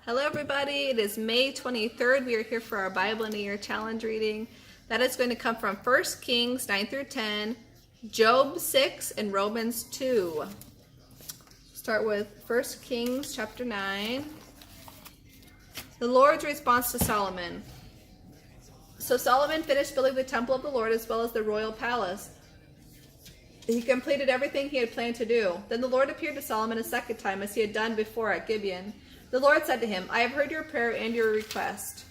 Hello everybody, it is May 23rd. We are here for our Bible in a Year Challenge reading. That is going to come from 1 Kings 9 through 10, Job 6, and Romans 2. Start with 1 Kings chapter 9. The Lord's response to Solomon. So Solomon finished building the temple of the Lord as well as the royal palace. He completed everything he had planned to do. Then the Lord appeared to Solomon a second time as he had done before at Gibeon. The Lord said to him, I have heard your prayer and your request.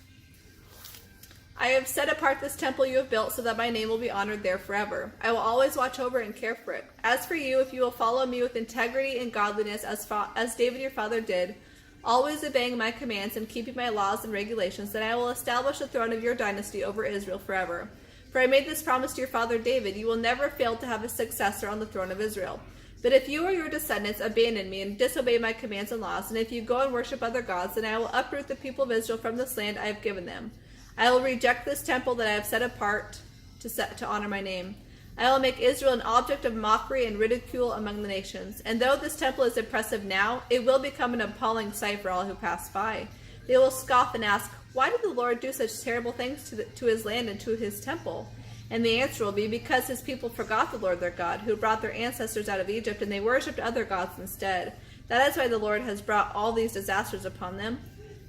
I have set apart this temple you have built so that my name will be honored there forever. I will always watch over and care for it. As for you, if you will follow me with integrity and godliness as David your father did, always obeying my commands and keeping my laws and regulations, then I will establish the throne of your dynasty over Israel forever. For I made this promise to your father David, you will never fail to have a successor on the throne of Israel. But if you or your descendants abandon me and disobey my commands and laws, and if you go and worship other gods, then I will uproot the people of Israel from this land I have given them. I will reject this temple that I have set apart to honor my name. I will make Israel an object of mockery and ridicule among the nations. And though this temple is impressive now, it will become an appalling sight for all who pass by. They will scoff and ask, why did the Lord do such terrible things to his land and to his temple? And the answer will be, because his people forgot the Lord their God, who brought their ancestors out of Egypt, and they worshipped other gods instead. That is why the Lord has brought all these disasters upon them.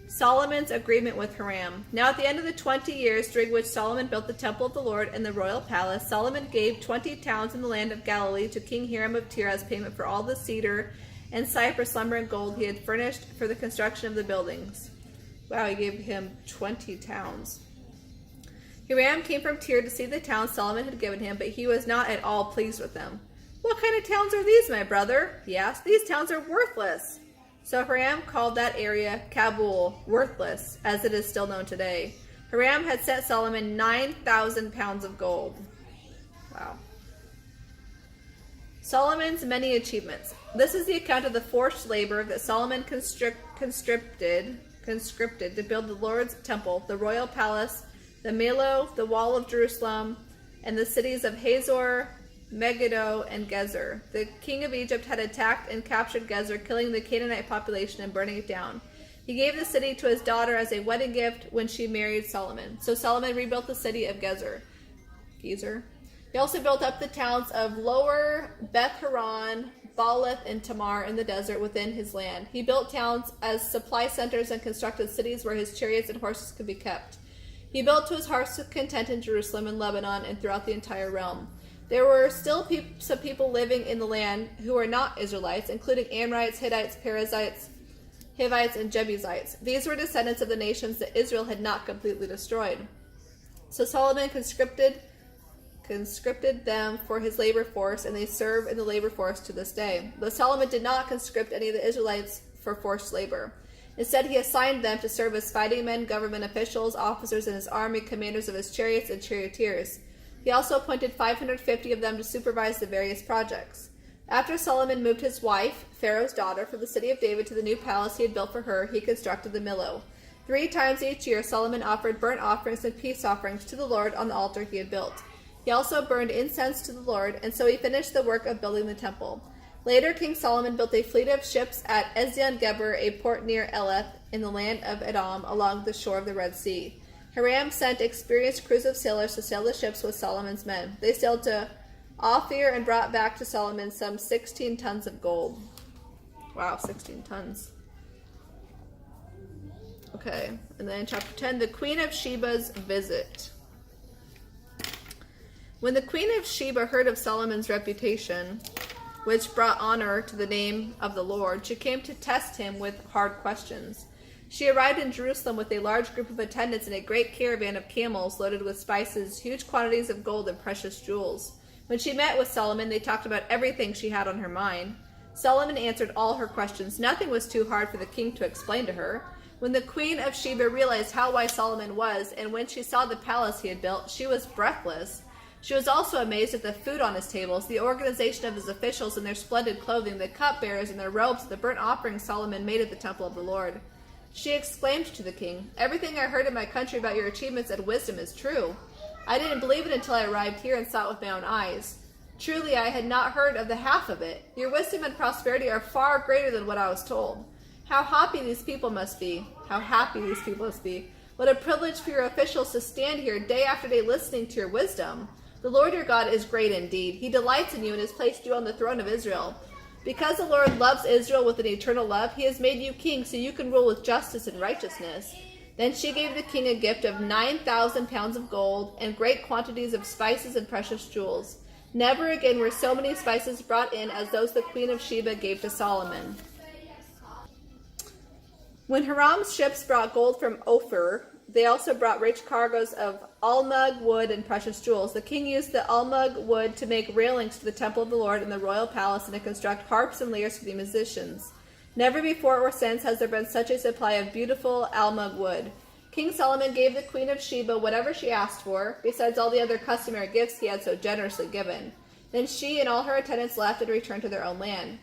Solomon's agreement with Hiram. Now at the end of the 20 years during which Solomon built the temple of the Lord and the royal palace, Solomon gave 20 towns in the land of Galilee to King Hiram of Tyre as payment for all the cedar and cypress, lumber, and gold he had furnished for the construction of the buildings. Wow, he gave him 20 towns. Hiram came from Tyre to see the towns Solomon had given him, but he was not at all pleased with them. What kind of towns are these, my brother? He asked. These towns are worthless. So Hiram called that area Kabul, worthless, as it is still known today. Hiram had sent Solomon 9,000 pounds of gold. Wow. Solomon's many achievements. This is the account of the forced labor that Solomon conscripted to build the Lord's temple, the royal palace, the Millo, the wall of Jerusalem, and the cities of Hazor, Megiddo, and Gezer. The king of Egypt had attacked and captured Gezer, killing the Canaanite population and burning it down. He gave the city to his daughter as a wedding gift when she married Solomon. So Solomon rebuilt the city of Gezer. He also built up the towns of Lower Beth-Horon, Baalath, and Tamar in the desert within his land. He built towns as supply centers and constructed cities where his chariots and horses could be kept. He built to his heart's content in Jerusalem and Lebanon and throughout the entire realm. There were still some people living in the land who were not Israelites, including Amorites, Hittites, Perizzites, Hivites, and Jebusites. These were descendants of the nations that Israel had not completely destroyed. So Solomon conscripted them for his labor force, and they serve in the labor force to this day. But Solomon did not conscript any of the Israelites for forced labor. Instead, he assigned them to serve as fighting men, government officials, officers in his army, commanders of his chariots, and charioteers. He also appointed 550 of them to supervise the various projects. After Solomon moved his wife, Pharaoh's daughter, from the city of David to the new palace he had built for her, he constructed the Millo. 3 times each year, Solomon offered burnt offerings and peace offerings to the Lord on the altar he had built. He also burned incense to the Lord, and so he finished the work of building the temple. Later, King Solomon built a fleet of ships at Ezion-Geber, a port near Elath, in the land of Edom, along the shore of the Red Sea. Hiram sent experienced crews of sailors to sail the ships with Solomon's men. They sailed to Ophir and brought back to Solomon some 16 tons of gold. Wow, 16 tons. Okay, and then chapter 10, the Queen of Sheba's visit. When the Queen of Sheba heard of Solomon's reputation, which brought honor to the name of the Lord, she came to test him with hard questions. She arrived in Jerusalem with a large group of attendants and a great caravan of camels loaded with spices, huge quantities of gold, and precious jewels. When she met with Solomon, they talked about everything she had on her mind. Solomon answered all her questions. Nothing was too hard for the king to explain to her. When the Queen of Sheba realized how wise Solomon was, and when she saw the palace he had built, she was breathless. She was also amazed at the food on his tables, the organization of his officials in their splendid clothing, the cupbearers in their robes, the burnt offerings Solomon made at the temple of the Lord. She exclaimed to the king, everything I heard in my country about your achievements and wisdom is true. I didn't believe it until I arrived here and saw it with my own eyes. Truly, I had not heard of the half of it. Your wisdom and prosperity are far greater than what I was told. How happy these people must be. How happy these people must be. What a privilege for your officials to stand here day after day listening to your wisdom. The Lord your God is great indeed. He delights in you and has placed you on the throne of Israel. Because the Lord loves Israel with an eternal love, he has made you king so you can rule with justice and righteousness. Then she gave the king a gift of 9,000 pounds of gold and great quantities of spices and precious jewels. Never again were so many spices brought in as those the queen of Sheba gave to Solomon. When Hiram's ships brought gold from Ophir, they also brought rich cargoes of almug wood and precious jewels. The king used the almug wood to make railings to the temple of the Lord in the royal palace and to construct harps and lyres for the musicians. Never before or since has there been such a supply of beautiful almug wood. King Solomon gave the queen of Sheba whatever she asked for, besides all the other customary gifts he had so generously given. Then she and all her attendants left and returned to their own land.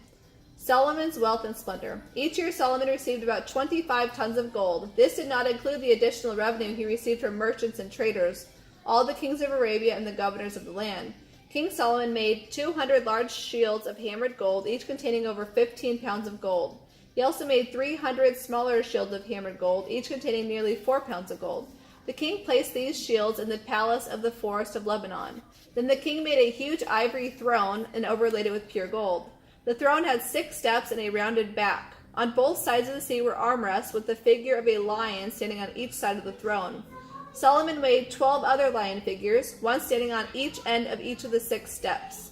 Solomon's wealth and splendor. Each year Solomon received about 25 tons of gold. This did not include the additional revenue he received from merchants and traders, all the kings of Arabia and the governors of the land. King Solomon made 200 large shields of hammered gold, each containing over 15 pounds of gold. He also made 300 smaller shields of hammered gold, each containing nearly 4 pounds of gold. The king placed these shields in the palace of the forest of Lebanon. Then the king made a huge ivory throne and overlaid it with pure gold. The throne had 6 steps and a rounded back. On both sides of the seat were armrests with the figure of a lion standing on each side of the throne. Solomon made 12 other lion figures, one standing on each end of each of the 6 steps.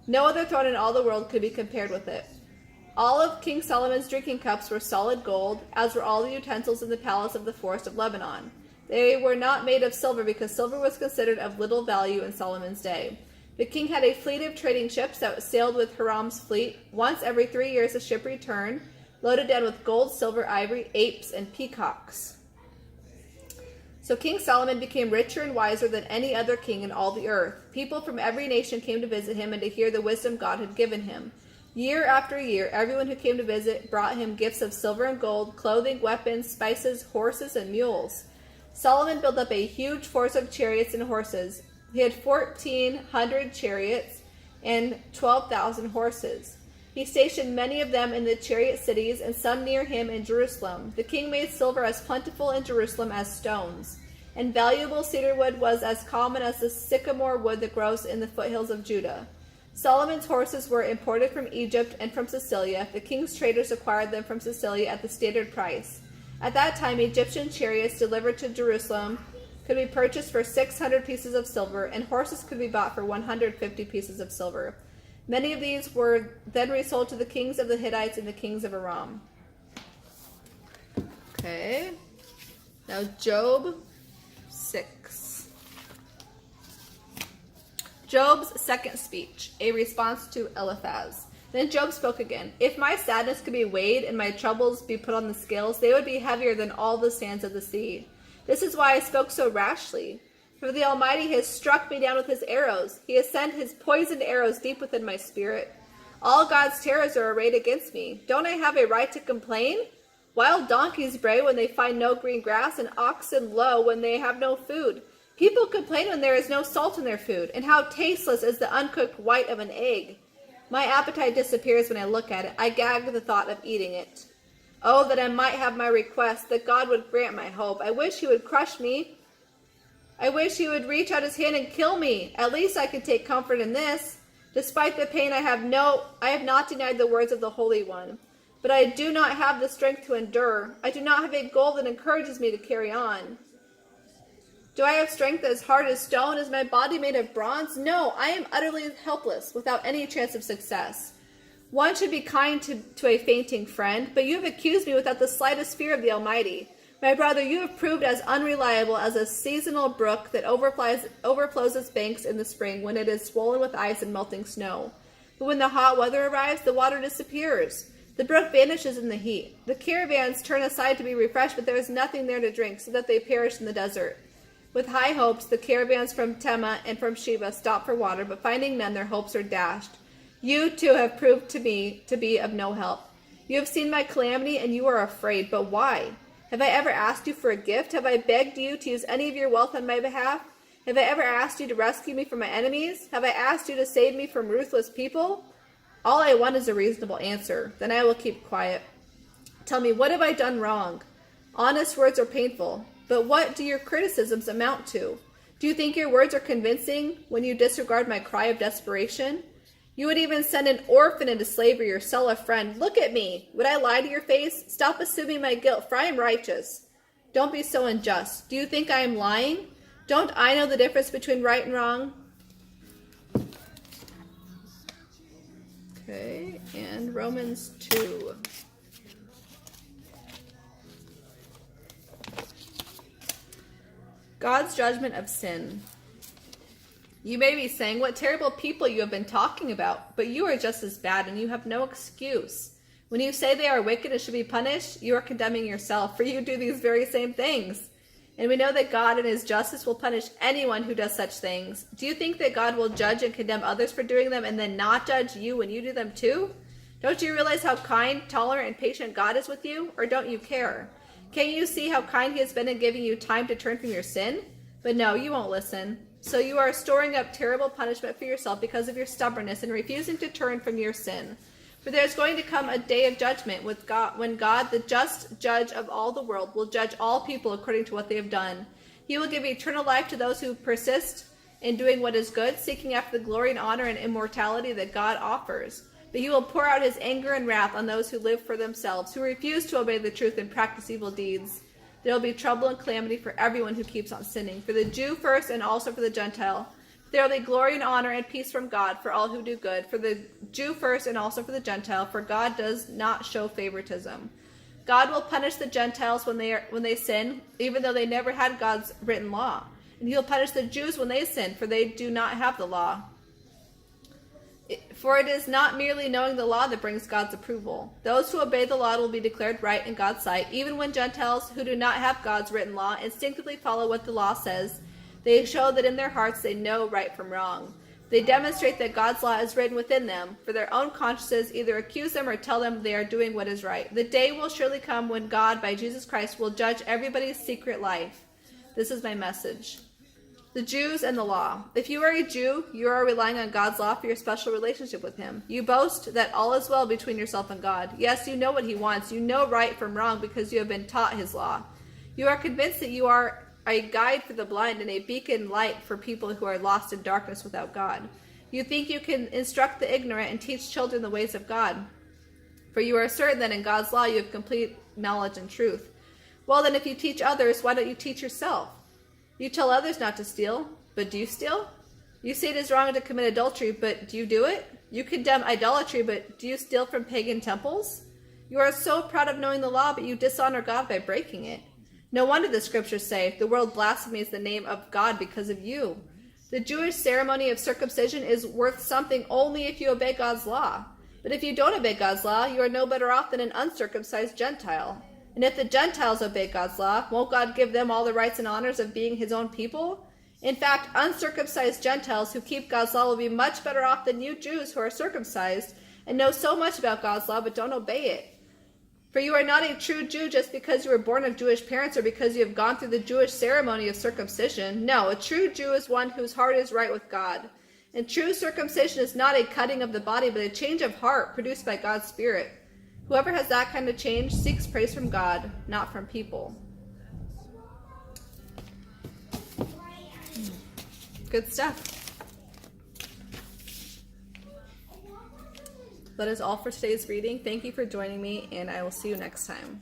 No other throne in all the world could be compared with it. All of King Solomon's drinking cups were solid gold, as were all the utensils in the palace of the forest of Lebanon. They were not made of silver because silver was considered of little value in Solomon's day. The king had a fleet of trading ships that sailed with Hiram's fleet. Once every 3 years a ship returned, loaded down with gold, silver, ivory, apes, and peacocks. So King Solomon became richer and wiser than any other king in all the earth. People from every nation came to visit him and to hear the wisdom God had given him. Year after year, everyone who came to visit brought him gifts of silver and gold, clothing, weapons, spices, horses, and mules. Solomon built up a huge force of chariots and horses. He had 1,400 chariots and 12,000 horses. He stationed many of them in the chariot cities and some near him in Jerusalem. The king made silver as plentiful in Jerusalem as stones, and valuable cedar wood was as common as the sycamore wood that grows in the foothills of Judah. Solomon's horses were imported from Egypt and from Sicilia. The king's traders acquired them from Sicilia at the standard price. At that time, Egyptian chariots delivered to Jerusalem could be purchased for 600 pieces of silver, and horses could be bought for 150 pieces of silver. Many of these were then resold to the kings of the Hittites and the kings of Aram. Okay. Now Job 6. Job's second speech, a response to Eliphaz. Then Job spoke again. If my sadness could be weighed and my troubles be put on the scales, they would be heavier than all the sands of the sea. This is why I spoke so rashly. For the Almighty has struck me down with his arrows. He has sent his poisoned arrows deep within my spirit. All God's terrors are arrayed against me. Don't I have a right to complain? Wild donkeys bray when they find no green grass, and oxen low when they have no food. People complain when there is no salt in their food, and how tasteless is the uncooked white of an egg. My appetite disappears when I look at it. I gag at the thought of eating it. Oh, that I might have my request, that God would grant my hope. I wish he would crush me. I wish he would reach out his hand and kill me. At least I can take comfort in this. Despite the pain, I have not denied the words of the Holy One. But I do not have the strength to endure. I do not have a goal that encourages me to carry on. Do I have strength as hard as stone? Is my body made of bronze? No, I am utterly helpless, without any chance of success. One should be kind to a fainting friend, but you have accused me without the slightest fear of the Almighty. My brother, you have proved as unreliable as a seasonal brook that overflows its banks in the spring when it is swollen with ice and melting snow. But when the hot weather arrives, the water disappears. The brook vanishes in the heat. The caravans turn aside to be refreshed, but there is nothing there to drink, so that they perish in the desert. With high hopes, the caravans from Tema and from Sheba stop for water, but finding none, their hopes are dashed. You, too, have proved to me to be of no help. You have seen my calamity, and you are afraid. But why? Have I ever asked you for a gift? Have I begged you to use any of your wealth on my behalf? Have I ever asked you to rescue me from my enemies? Have I asked you to save me from ruthless people? All I want is a reasonable answer. Then I will keep quiet. Tell me, what have I done wrong? Honest words are painful, but what do your criticisms amount to? Do you think your words are convincing when you disregard my cry of desperation? You would even send an orphan into slavery or sell a friend. Look at me. Would I lie to your face? Stop assuming my guilt, for I am righteous. Don't be so unjust. Do you think I am lying? Don't I know the difference between right and wrong? Okay, and Romans 2. God's judgment of sin. You may be saying, what terrible people you have been talking about, but you are just as bad and you have no excuse. When you say they are wicked and should be punished, you are condemning yourself, for you do these very same things. And we know that God in his justice will punish anyone who does such things. Do you think that God will judge and condemn others for doing them and then not judge you when you do them too? Don't you realize how kind, tolerant, and patient God is with you? Or don't you care? Can't you see how kind he has been in giving you time to turn from your sin? But no, you won't listen. So you are storing up terrible punishment for yourself because of your stubbornness and refusing to turn from your sin. For there is going to come a day of judgment with God, when God, the just judge of all the world, will judge all people according to what they have done. He will give eternal life to those who persist in doing what is good, seeking after the glory and honor and immortality that God offers. But he will pour out his anger and wrath on those who live for themselves, who refuse to obey the truth and practice evil deeds. There will be trouble and calamity for everyone who keeps on sinning, for the Jew first and also for the Gentile. There will be glory and honor and peace from God for all who do good, for the Jew first and also for the Gentile, for God does not show favoritism. God will punish the Gentiles when they sin, even though they never had God's written law. And he will punish the Jews when they sin, for they do not have the law. For it is not merely knowing the law that brings God's approval. Those who obey the law will be declared right in God's sight, even when Gentiles who do not have God's written law instinctively follow what the law says. They show that in their hearts they know right from wrong. They demonstrate that God's law is written within them, for their own consciences either accuse them or tell them they are doing what is right. The day will surely come when God, by Jesus Christ, will judge everybody's secret life. This is my message. The Jews and the law. If you are a Jew, you are relying on God's law for your special relationship with him. You boast that all is well between yourself and God. Yes, you know what he wants. You know right from wrong because you have been taught his law. You are convinced that you are a guide for the blind and a beacon light for people who are lost in darkness without God. You think you can instruct the ignorant and teach children the ways of God. For you are certain that in God's law you have complete knowledge and truth. Well then, if you teach others, why don't you teach yourself? You tell others not to steal, but do you steal? You say it is wrong to commit adultery, but do you do it? You condemn idolatry, but do you steal from pagan temples? You are so proud of knowing the law, but you dishonor God by breaking it. No wonder the scriptures say, the world blasphemes the name of God because of you. The Jewish ceremony of circumcision is worth something only if you obey God's law. But if you don't obey God's law, you are no better off than an uncircumcised Gentile. And if the Gentiles obey God's law, won't God give them all the rights and honors of being his own people? In fact, uncircumcised Gentiles who keep God's law will be much better off than you Jews who are circumcised and know so much about God's law but don't obey it. For you are not a true Jew just because you were born of Jewish parents or because you have gone through the Jewish ceremony of circumcision. No, a true Jew is one whose heart is right with God. And true circumcision is not a cutting of the body, but a change of heart produced by God's Spirit. Whoever has that kind of change seeks praise from God, not from people. Good stuff. That is all for today's reading. Thank you for joining me, and I will see you next time.